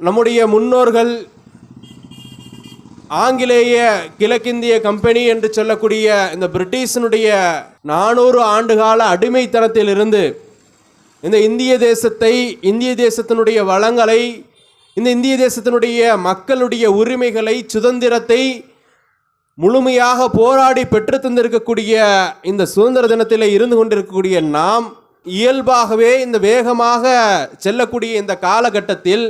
நம்முடைய முன்னோர்கள் ஆங்கிலேய கிழக்கிந்திய கம்பெனி என்று சொல்லக்கூடிய இந்த பிரிட்டிஷனுடைய 400 ஆண்டுகால அடிமைத்தனத்திலிருந்து இந்த இந்திய தேசத்தை, இந்திய தேசத்தினுடைய வளங்களை, இந்த இந்திய தேசத்தினுடைய மக்களுடைய உரிமைகளை, சுதந்திரத்தை முழுமையாக போராடி பெற்று தந்திருக்கக்கூடிய இந்த சுதந்திர தினத்தில் இருந்து கொண்டிருக்கக்கூடிய நாம் இயல்பாகவே இந்த வேகமாக செல்லக்கூடிய இந்த காலகட்டத்தில்,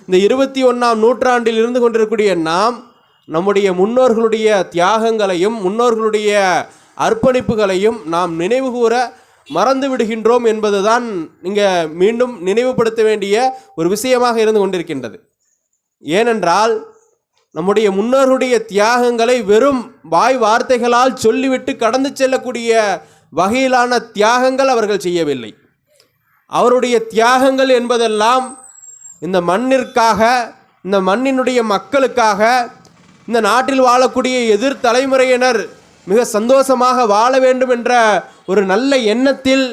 இந்த 21ஆம் நூற்றாண்டில் இருந்து கொண்டிருக்கக்கூடிய நாம் நம்முடைய முன்னோர்களுடைய தியாகங்களையும் முன்னோர்களுடைய அர்ப்பணிப்புகளையும் நாம் நினைவுகூர மறந்து விடுகின்றோம் என்பதுதான் இங்கே மீண்டும் நினைவுபடுத்த வேண்டிய ஒரு விஷயமாக இருந்து கொண்டிருக்கின்றது. ஏனென்றால் நம்முடைய முன்னோர்களுடைய தியாகங்களை வெறும் வாய் வார்த்தைகளால் சொல்லிவிட்டு கடந்து செல்லக்கூடிய வகையிலான தியாகங்கள் அவர்கள் செய்யவில்லை. அவருடைய தியாகங்கள் என்பதெல்லாம் இந்த மண்ணிற்காக, இந்த மண்ணினுடைய மக்களுக்காக, இந்த நாட்டில் வாழக்கூடிய எதிர் தலைமுறையினர் மிக சந்தோஷமாக வாழ வேண்டும் என்ற ஒரு நல்ல எண்ணத்தில்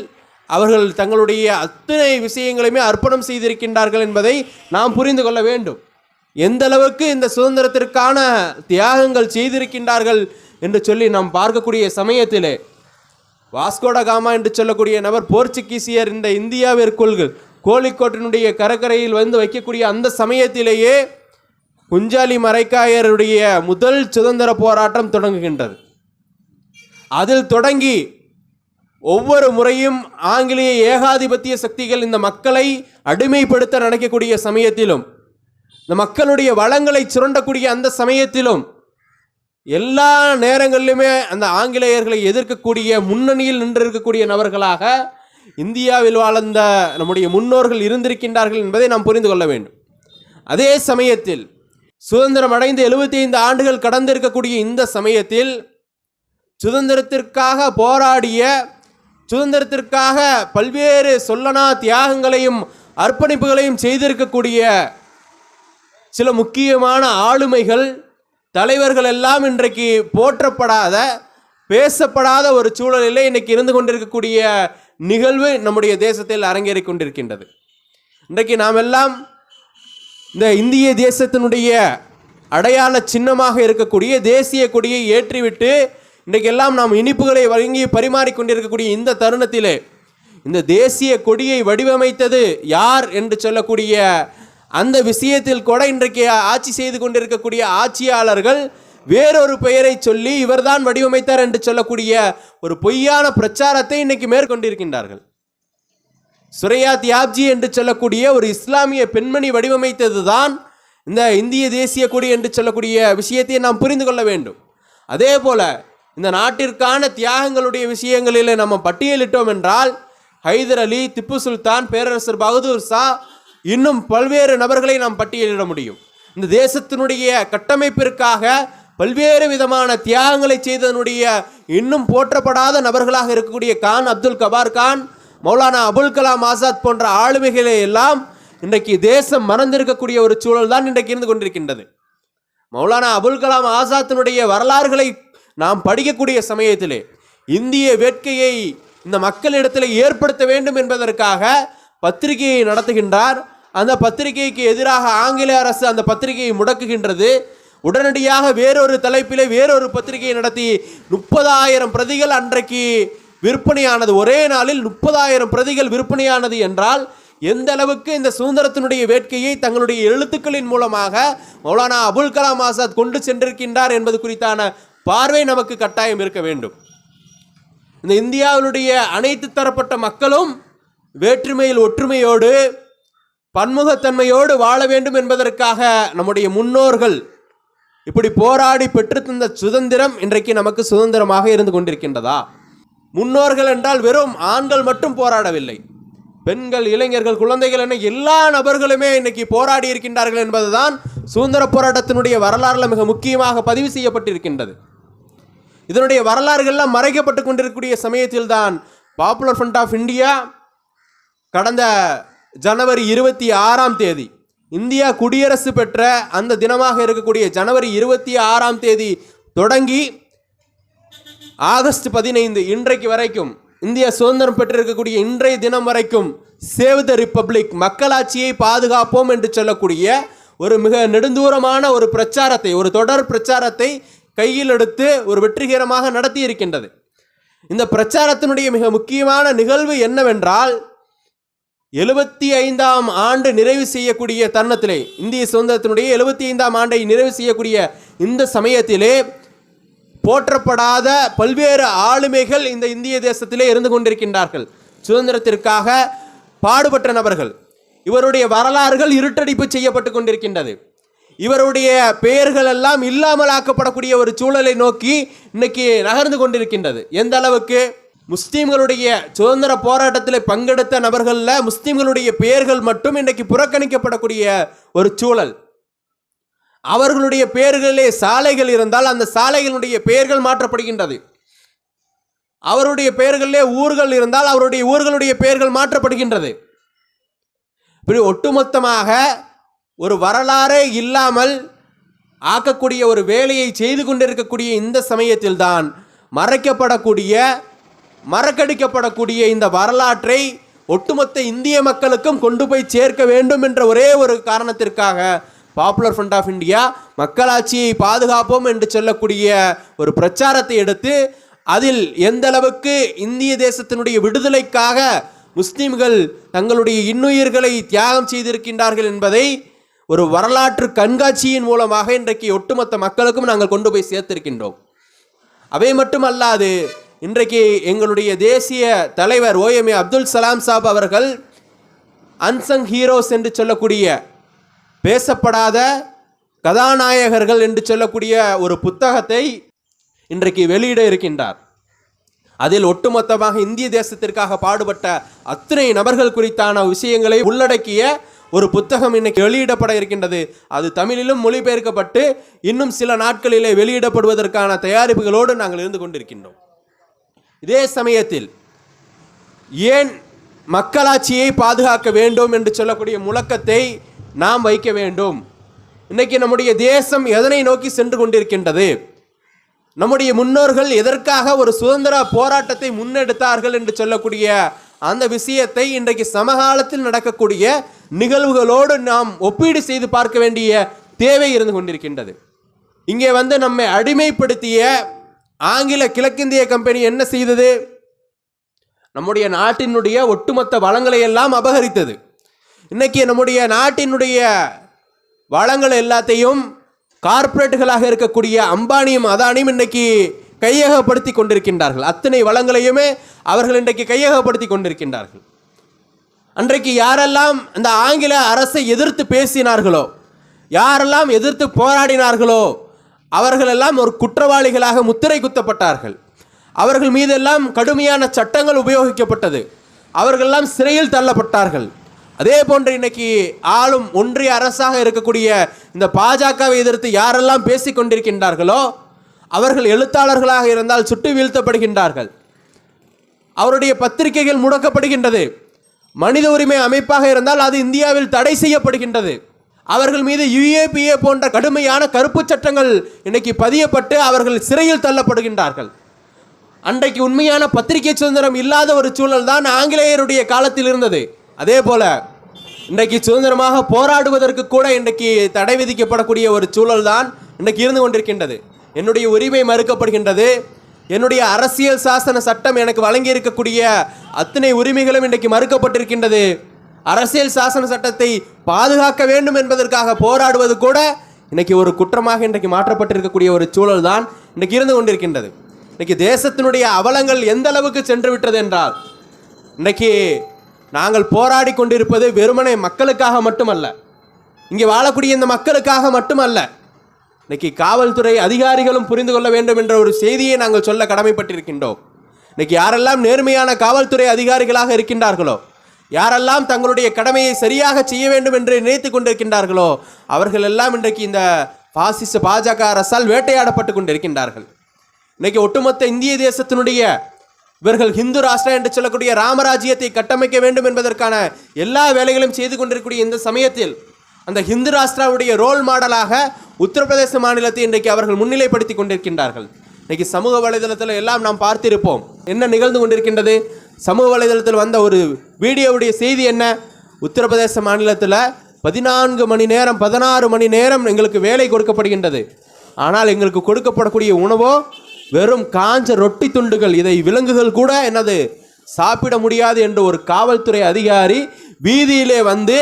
அவர்கள் தங்களுடைய அத்தனை விஷயங்களையுமே அர்ப்பணம் செய்திருக்கின்றார்கள் என்பதை நாம் புரிந்து கொள்ள வேண்டும். எந்த அளவுக்கு இந்த சுதந்திரத்திற்கான தியாகங்கள் செய்திருக்கின்றார்கள் என்று சொல்லி நாம் பார்க்கக்கூடிய சமயத்திலே வாஸ்கோட காமா என்று சொல்லக்கூடிய நபர் போர்ச்சுகீசியர் இந்த இந்தியாவிற்குள் கோழிக்கோட்டினுடைய கடற்கரையில் வந்து வைக்கக்கூடிய அந்த சமயத்திலேயே குஞ்சாலி மரைக்காயருடைய முதல் சுதந்திர போராட்டம் தொடங்குகின்றது. அதில் தொடங்கி ஒவ்வொரு முறையும் ஆங்கிலேய ஏகாதிபத்திய சக்திகள் இந்த மக்களை அடிமைப்படுத்த நினைக்கக்கூடிய சமயத்திலும், இந்த மக்களுடைய வளங்களை சுரண்டக்கூடிய அந்த சமயத்திலும், எல்லா நேரங்களிலுமே அந்த ஆங்கிலேயர்களை எதிர்க்கக்கூடிய முன்னணியில் நின்றிருக்கக்கூடிய நபர்களாக இந்தியாவில் வாழ்ந்த நம்முடைய முன்னோர்கள் இருந்திருக்கின்றார்கள் என்பதை நாம் புரிந்து கொள்ள வேண்டும். அதே சமயத்தில் சுதந்திரம் அடைந்து 75 ஆண்டுகள் கடந்திருக்கக்கூடிய இந்த சமயத்தில் சுதந்திரத்திற்காக போராடிய, சுதந்திரத்திற்காக பல்வேறு சொல்லனா தியாகங்களையும் அர்ப்பணிப்புகளையும் செய்திருக்கக்கூடிய சில முக்கியமான ஆளுமைகள், தலைவர்கள் எல்லாம் இன்றைக்கு போற்றப்படாத, பேசப்படாத ஒரு சூழலிலே இன்றைக்கு இருந்து கொண்டிருக்கக்கூடிய நிகழ்வு நம்முடைய தேசத்தில் அரங்கேறி கொண்டிருக்கின்றது. இன்றைக்கு நாம் எல்லாம் இந்த இந்திய தேசத்தினுடைய அடையாள சின்னமாக இருக்கக்கூடிய தேசிய கொடியை ஏற்றிவிட்டு இன்றைக்கெல்லாம் நாம் இனிப்புகளை வழங்கி பரிமாறிக்கொண்டிருக்கக்கூடிய இந்த தருணத்திலே இந்த தேசிய கொடியை வடிவமைத்தது யார் என்று சொல்லக்கூடிய அந்த விஷயத்தில் கூட இன்றைக்கு ஆட்சி செய்து கொண்டிருக்கக்கூடிய ஆட்சியாளர்கள் வேறொரு பெயரை சொல்லி இவர்தான் வடிவமைத்தார் என்று சொல்லக்கூடிய ஒரு பொய்யான பிரச்சாரத்தை இன்னைக்கு மேற்கொண்டிருக்கின்றார்கள். சுரையா தியாப்ஜி என்று சொல்லக்கூடிய ஒரு இஸ்லாமிய பெண்மணி வடிவமைத்தது தான் இந்த இந்திய தேசிய கொடி என்று சொல்லக்கூடிய விஷயத்தை நாம் புரிந்து கொள்ள வேண்டும். அதே போல இந்த நாட்டிற்கான தியாகங்களுடைய விஷயங்களில் நம்ம பட்டியலிட்டோம் என்றால் ஹைதர் அலி, திப்பு சுல்தான், பேரரசர் பகதூர் ஷா, இன்னும் பல்வேறு நபர்களை நாம் பட்டியலிட முடியும். இந்த தேசத்தினுடைய கட்டமைப்பிற்காக பல்வேறு விதமான தியாகங்களை செய்ததனுடைய இன்னும் போற்றப்படாத நபர்களாக இருக்கக்கூடிய கான் அப்துல் கபார் கான், மௌலானா அபுல் கலாம் ஆசாத் போன்ற ஆளுமைகளை எல்லாம் இன்றைக்கு தேசம் மறந்திருக்கக்கூடிய ஒரு சூழல் தான் இன்றைக்கு இருந்து கொண்டிருக்கின்றது. மௌலானா அபுல் கலாம் ஆசாத்தினுடைய வரலாறுகளை நாம் படிக்கக்கூடிய சமயத்திலே இந்திய வேட்கையை இந்த மக்களிடத்தில் ஏற்படுத்த வேண்டும் என்பதற்காக பத்திரிகையை நடத்துகின்றார். அந்த பத்திரிகைக்கு எதிராக ஆங்கில அரசு அந்த பத்திரிகையை முடக்குகின்றது. உடனடியாக வேறொரு தலைப்பிலே வேறொரு பத்திரிகையை நடத்தி 30,000 பிரதிகள் அன்றைக்கு விற்பனையானது. ஒரே நாளில் 30,000 பிரதிகள் விற்பனையானது என்றால் எந்த அளவுக்கு இந்த சுதந்திரத்தினுடைய வேட்கையை தங்களுடைய எழுத்துக்களின் மூலமாக மௌலானா அபுல் கலாம் ஆசாத் கொண்டு சென்றிருக்கின்றார் என்பது குறித்தான பார்வை நமக்கு கட்டாயம் இருக்க வேண்டும். இந்த இந்தியாவினுடைய அனைத்து தரப்பட்ட மக்களும் வேற்றுமையில் ஒற்றுமையோடு பன்முகத்தன்மையோடு வாழ வேண்டும் என்பதற்காக நம்முடைய முன்னோர்கள் இப்படி போராடி பெற்று தந்த சுதந்திரம் இன்றைக்கு நமக்கு சுதந்திரமாக இருந்து கொண்டிருக்கின்றதா? முன்னோர்கள் என்றால் வெறும் ஆண்கள் மட்டும் போராடவில்லை, பெண்கள், இளைஞர்கள், குழந்தைகள் என எல்லா நபர்களுமே இன்னைக்கு போராடி இருக்கின்றார்கள் என்பதுதான் சுதந்திர போராட்டத்தினுடைய வரலாறுல மிக முக்கியமாக பதிவு செய்யப்பட்டிருக்கின்றது. இதனுடைய வரலாறுகள்லாம் மறைக்கப்பட்டு கொண்டிருக்கக்கூடிய சமயத்தில் தான் பாப்புலர் ஃப்ரண்ட் ஆஃப் இந்தியா கடந்த ஜனவரி 26ஆம் தேதி இந்தியா குடியரசு பெற்ற அந்த தினமாக இருக்கக்கூடிய ஜனவரி 26ஆம் தேதி தொடங்கி ஆகஸ்ட் 15 இன்றைக்கு வரைக்கும், இந்தியா சுதந்திரம் பெற்றிருக்கக்கூடிய இன்றைய தினம் வரைக்கும் சேவ் த ரிப்பப்ளிக், மக்களாட்சியை பாதுகாப்போம் என்று சொல்லக்கூடிய ஒரு மிக நெடுந்தூரமான ஒரு பிரச்சாரத்தை, ஒரு தொடர் பிரச்சாரத்தை கையில் எடுத்து ஒரு வெற்றிகரமாக நடத்தி இருக்கின்றது. இந்த பிரச்சாரத்தினுடைய மிக முக்கியமான நிகழ்வு என்னவென்றால், 75ஆம் ஆண்டு நிறைவு செய்யக்கூடிய தருணத்திலே, இந்திய சுதந்திரத்தினுடைய 75ஆம் ஆண்டை நிறைவு செய்யக்கூடிய இந்த சமயத்திலே போற்றப்படாத பல்வேறு ஆளுமைகள் இந்த இந்திய தேசத்திலே இருந்து கொண்டிருக்கின்றார்கள். சுதந்திரத்திற்காக பாடுபட்ட நபர்கள். இவருடைய வரலாறுகள் இருட்டடிப்பு செய்யப்பட்டு கொண்டிருக்கின்றது. இவருடைய பெயர்கள் எல்லாம் இல்லாமலாக்கப்படக்கூடிய ஒரு சூழலை நோக்கி இன்னைக்கு நகர்ந்து கொண்டிருக்கின்றது. எந்த அளவுக்கு முஸ்லீம்களுடைய சுதந்திர போராட்டத்தில் பங்கெடுத்த நபர்களில் முஸ்லீம்களுடைய பெயர்கள் மட்டும் இன்றைக்கு புறக்கணிக்கப்படக்கூடிய ஒரு சூழல். அவர்களுடைய பெயர்களிலே சாலைகள் இருந்தால் அந்த சாலைகளுடைய பெயர்கள் மாற்றப்படுகின்றது. அவருடைய பெயர்களிலே ஊர்கள் இருந்தால் அவருடைய ஊர்களுடைய பெயர்கள் மாற்றப்படுகின்றது. இப்படி ஒட்டுமொத்தமாக ஒரு வரலாறே இல்லாமல் ஆக்கக்கூடிய ஒரு வேலையை செய்து கொண்டிருக்கக்கூடிய இந்த சமயத்தில் தான் மறக்கடிக்கப்படக்கூடிய இந்த வரலாற்றை ஒட்டுமொத்த இந்திய மக்களுக்கும் கொண்டு போய் சேர்க்க வேண்டும் என்ற ஒரே ஒரு காரணத்திற்காக பாப்புலர் ஃப்ரண்ட் ஆஃப் இந்தியா மக்களாட்சியை பாதுகாப்போம் என்று சொல்லக்கூடிய ஒரு பிரச்சாரத்தை எடுத்து அதில் எந்த அளவுக்கு இந்திய தேசத்தினுடைய விடுதலைக்காக முஸ்லிம்கள் தங்களுடைய இன்னுயிர்களை தியாகம் செய்திருக்கின்றார்கள் என்பதை ஒரு வரலாற்று கண்காட்சியின் மூலமாக இன்றைக்கு ஒட்டுமொத்த மக்களுக்கும் நாங்கள் கொண்டு போய் சேர்த்திருக்கின்றோம். அவை மட்டுமல்லாது, இன்றைக்கு எங்களுடைய தேசிய தலைவர் 𝐻 அப்துல் சலாம் சாப் அவர்கள் அன்சங் ஹீரோஸ் என்று சொல்லக்கூடிய பேசப்படாத கதாநாயகர்கள் என்று சொல்லக்கூடிய ஒரு புத்தகத்தை இன்றைக்கு வெளியிட இருக்கின்றார். அதில் ஒட்டுமொத்தமாக இந்திய தேசத்திற்காக பாடுபட்ட அத்தனை நபர்கள் குறித்தான விஷயங்களை உள்ளடக்கிய ஒரு புத்தகம் இன்னைக்கு வெளியிடப்பட இருக்கின்றது. அது தமிழிலும் மொழிபெயர்க்கப்பட்டு இன்னும் சில நாட்களிலே வெளியிடப்படுவதற்கான தயாரிப்புகளோடு நாங்கள் இருந்து கொண்டிருக்கின்றோம். இதே சமயத்தில் ஏன் மக்களாட்சியை பாதுகாக்க வேண்டும் என்று சொல்லக்கூடிய முழக்கத்தை நாம் வைக்க வேண்டும்? இன்னைக்கு நம்முடைய தேசம் எதனை நோக்கி சென்று கொண்டிருக்கின்றது? நம்முடைய முன்னோர்கள் எதற்காக ஒரு சுதந்திர போராட்டத்தை முன்னெடுத்தார்கள் என்று சொல்லக்கூடிய அந்த விஷயத்தை இன்றைக்கு சமகாலத்தில் நடக்கக்கூடிய நிகழ்வுகளோடு நாம் ஒப்பீடு செய்து பார்க்க வேண்டிய தேவை இருந்து கொண்டிருக்கின்றது. இங்கே நம்மை அடிமைப்படுத்திய ஆங்கில கிழக்கிந்திய கம்பெனி என்ன செய்தது? நம்முடைய நாட்டினுடைய ஒட்டுமொத்த வளங்களை எல்லாம் அபகரித்தது. இன்னைக்கு நம்முடைய நாட்டினுடைய வளங்கள் எல்லாத்தையும் கார்ப்பரேட்டுகளாக இருக்கக்கூடிய அம்பானியும் அதானியும் இன்றைக்கி கையகப்படுத்தி கொண்டிருக்கின்றார்கள். அத்தனை வளங்களையுமே அவர்கள் இன்றைக்கு கையகப்படுத்தி கொண்டிருக்கின்றார்கள். அன்றைக்கு யாரெல்லாம் அந்த ஆங்கில அரசை எதிர்த்து பேசினார்களோ, யாரெல்லாம் எதிர்த்து போராடினார்களோ, அவர்களெல்லாம் ஒரு குற்றவாளிகளாக முத்திரை குத்தப்பட்டார்கள். அவர்கள் மீதெல்லாம் கடுமையான சட்டங்கள் உபயோகிக்கப்பட்டது. அவர்களெல்லாம் சிறையில் தள்ளப்பட்டார்கள். அதே போன்று இன்னைக்கு ஆளும் ஒன்றிய அரசாக இருக்கக்கூடிய இந்த பாஜகவை எதிர்த்து யாரெல்லாம் பேசி கொண்டிருக்கின்றார்களோ அவர்கள் எழுத்தாளர்களாக இருந்தால் சுட்டு வீழ்த்தப்படுகின்றார்கள். அவருடைய பத்திரிகைகள் முடக்கப்படுகின்றது. மனித உரிமை அமைப்பாக இருந்தால் அது இந்தியாவில் தடை செய்யப்படுகின்றது. அவர்கள் மீது UAPA போன்ற கடுமையான கருப்பு சட்டங்கள் இன்னைக்கு பதியப்பட்டு அவர்கள் சிறையில் தள்ளப்படுகின்றார்கள். அன்றைக்கு உண்மையான பத்திரிகை சுதந்திரம் இல்லாத ஒரு சூழல் தான் ஆங்கிலேயருடைய காலத்தில் இருந்தது. அதே போல இன்றைக்கு சுதந்திரமாக போராடுவதற்கு கூட இன்றைக்கு தடை விதிக்கப்படக்கூடிய ஒரு சூழல் தான் இன்றைக்கு இருந்து கொண்டிருக்கின்றது. என்னுடைய உரிமை மறுக்கப்படுகின்றது. என்னுடைய அரசியல் சாசன சட்டம் எனக்கு வழங்கி இருக்கக்கூடிய அத்தனை உரிமைகளும் இன்றைக்கு மறுக்கப்பட்டிருக்கின்றது. அரசியல் சாசன சட்டத்தை பாதுகாக்க வேண்டும் என்பதற்காக போராடுவது கூட இன்னைக்கு ஒரு குற்றமாக இன்றைக்கு மாற்றப்பட்டிருக்கக்கூடிய ஒரு சூழல் தான் இன்றைக்கு இருந்து கொண்டிருக்கின்றது. இன்னைக்கு தேசத்தினுடைய அவலங்கள் எந்த அளவுக்கு சென்று விட்டது என்றால், இன்றைக்கு நாங்கள் போராடி கொண்டிருப்பது வெறுமனே மக்களுக்காக மட்டுமல்ல, இங்கே வாழக்கூடிய இந்த மக்களுக்காக மட்டுமல்ல, இன்னைக்கு காவல்துறை அதிகாரிகளும் புரிந்து கொள்ள வேண்டும் என்ற ஒரு செய்தியை நாங்கள் சொல்ல கடமைப்பட்டிருக்கின்றோம். இன்னைக்கு யாரெல்லாம் நேர்மையான காவல்துறை அதிகாரிகளாக இருக்கின்றார்களோ, யாரெல்லாம் தங்களுடைய கடமையை சரியாக செய்ய வேண்டும் என்று நினைத்து கொண்டிருக்கின்றார்களோ, அவர்கள் எல்லாம் இன்றைக்கு இந்த பாசிச பாஜக அரசால் வேட்டையாடப்பட்டு கொண்டிருக்கின்றார்கள். இன்னைக்கு ஒட்டுமொத்த இந்திய தேசத்தினுடைய இவர்கள் ஹிந்து ராஷ்டிரா என்று சொல்லக்கூடிய ராமராஜ்யத்தை கட்டமைக்க வேண்டும் என்பதற்கான எல்லா வேலைகளும் செய்து கொண்டிருக்கக்கூடிய இந்த சமயத்தில் அந்த ஹிந்து ராஷ்டிராவுடைய ரோல் மாடலாக உத்தரப்பிரதேச மாநிலத்தை இன்றைக்கு அவர்கள் முன்னிலைப்படுத்தி கொண்டிருக்கின்றார்கள். இன்றைக்கு சமூக வலைதளத்தில் எல்லாம் நாம் பார்த்திருப்போம் என்ன நிகழ்ந்து கொண்டிருக்கின்றது. சமூக வலைதளத்தில் வந்த ஒரு வீடியோவுடைய செய்தி என்ன? உத்தரப்பிரதேச மாநிலத்தில் 14 மணி நேரம் 16 மணி நேரம் எங்களுக்கு வேலை கொடுக்கப்படுகின்றது. ஆனால் எங்களுக்கு கொடுக்கப்படக்கூடிய உணவோ வெறும் காஞ்ச ரொட்டி துண்டுகள். இதை விலங்குகள் கூட என்னது சாப்பிட முடியாது என்று ஒரு காவல்துறை அதிகாரி வீதியிலே வந்து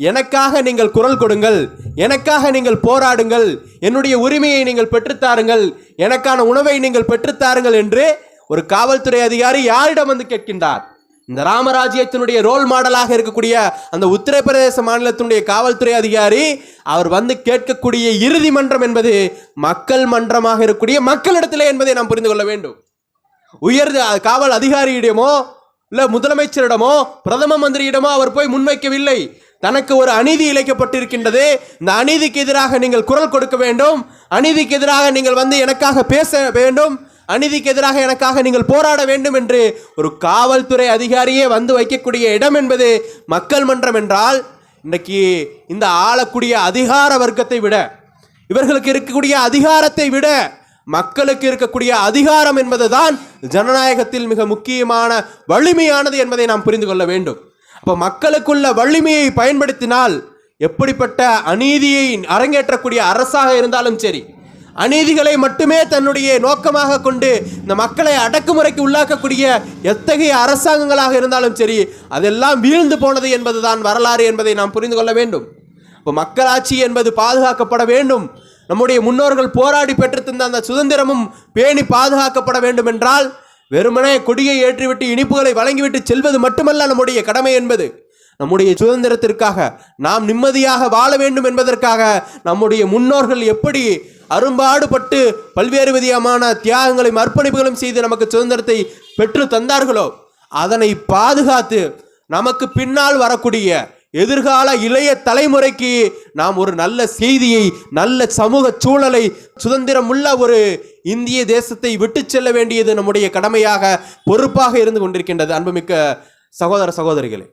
எனக்காக நீங்கள் குரல் கொடுங்கள், எனக்காக நீங்கள் போராடுங்கள், என்னுடைய உரிமையை நீங்கள் பெற்றுத்தாருங்கள், எனக்கான உணவை நீங்கள் பெற்றுத்தாருங்கள் என்று ஒரு காவல்துறை அதிகாரி யாரிடம் வந்து கேட்கின்றார்? இந்த ராமராஜ்யத்தினுடைய ரோல் மாடலாக இருக்கக்கூடிய அந்த உத்தரப்பிரதேச மாநிலத்தினுடைய காவல்துறை அதிகாரி அவர் வந்து கேட்கக்கூடிய இறுதி மன்றம் என்பது மக்கள் மன்றமாக இருக்கக்கூடிய மக்களிடத்திலே என்பதை நாம் புரிந்து கொள்ள வேண்டும். உயர் காவல் அதிகாரியிடமோ இல்லை முதலமைச்சரிடமோ பிரதம மந்திரியிடமோ அவர் போய் முன்வைக்கவில்லை. தனக்கு ஒரு அநீதி இழைக்கப்பட்டிருக்கின்றது, இந்த அநீதிக்கு எதிராக நீங்கள் குரல் கொடுக்க வேண்டும், அநீதிக்கு எதிராக நீங்கள் வந்து எனக்காக பேச வேண்டும், அநீதிக்கு எதிராக எனக்காக நீங்கள் போராட வேண்டும் என்று ஒரு காவல்துறை அதிகாரியே வந்து வைக்கக்கூடிய இடம் என்பது மக்கள் மன்றம் என்றால், இன்றைக்கு இந்த ஆளக்கூடிய அதிகார வர்க்கத்தை விட, இவர்களுக்கு இருக்கக்கூடிய அதிகாரத்தை விட மக்களுக்கு இருக்கக்கூடிய அதிகாரம் என்பதுதான் ஜனநாயகத்தில் மிக முக்கியமான வலிமையானது என்பதை நாம் புரிந்து கொள்ள வேண்டும். அப்போ மக்களுக்குள்ள வலிமையை பயன்படுத்தினால் எப்படிப்பட்ட அநீதியை அரங்கேற்றக்கூடிய அரசாக இருந்தாலும் சரி, அநீதிகளை மட்டுமே தன்னுடைய நோக்கமாக கொண்டு இந்த மக்களை அடக்குமுறைக்கு உள்ளாக்கக்கூடிய எத்தகைய அரசாங்கங்களாக இருந்தாலும் சரி, அதெல்லாம் வீழ்ந்து போனது என்பதுதான் வரலாறு என்பதை நாம் புரிந்து கொள்ள வேண்டும். இப்போ மக்களாட்சி என்பது பாதுகாக்கப்பட வேண்டும். நம்முடைய முன்னோர்கள் போராடி பெற்று தந்த அந்த சுதந்திரமும் பேணி பாதுகாக்கப்பட வேண்டும் என்றால் வெறுமனே கொடியை ஏற்றிவிட்டு இனிப்புகளை வழங்கிவிட்டு செல்வது மட்டுமல்ல நம்முடைய கடமை என்பது. நம்முடைய சுதந்திரத்திற்காக நாம் நிம்மதியாக வாழ வேண்டும் என்பதற்காக நம்முடைய முன்னோர்கள் எப்படி அரும்பாடுபட்டு பல்வேறு விதமான தியாகங்களையும் அர்ப்பணிப்புகளும் செய்து நமக்கு சுதந்திரத்தை பெற்று தந்தார்களோ அதனை பாதுகாத்து நமக்கு பின்னால் வரக்கூடிய எதிர்கால இளைய தலைமுறைக்கு நாம் ஒரு நல்ல செய்தியை, நல்ல சமூக சூழலை, சுதந்திரம் உள்ள ஒரு இந்திய தேசத்தை விட்டு செல்ல வேண்டியது நம்முடைய கடமையாக பொறுப்பாக இருந்து கொண்டிருக்கின்றது. அன்புமிக்க சகோதர சகோதரிகளே,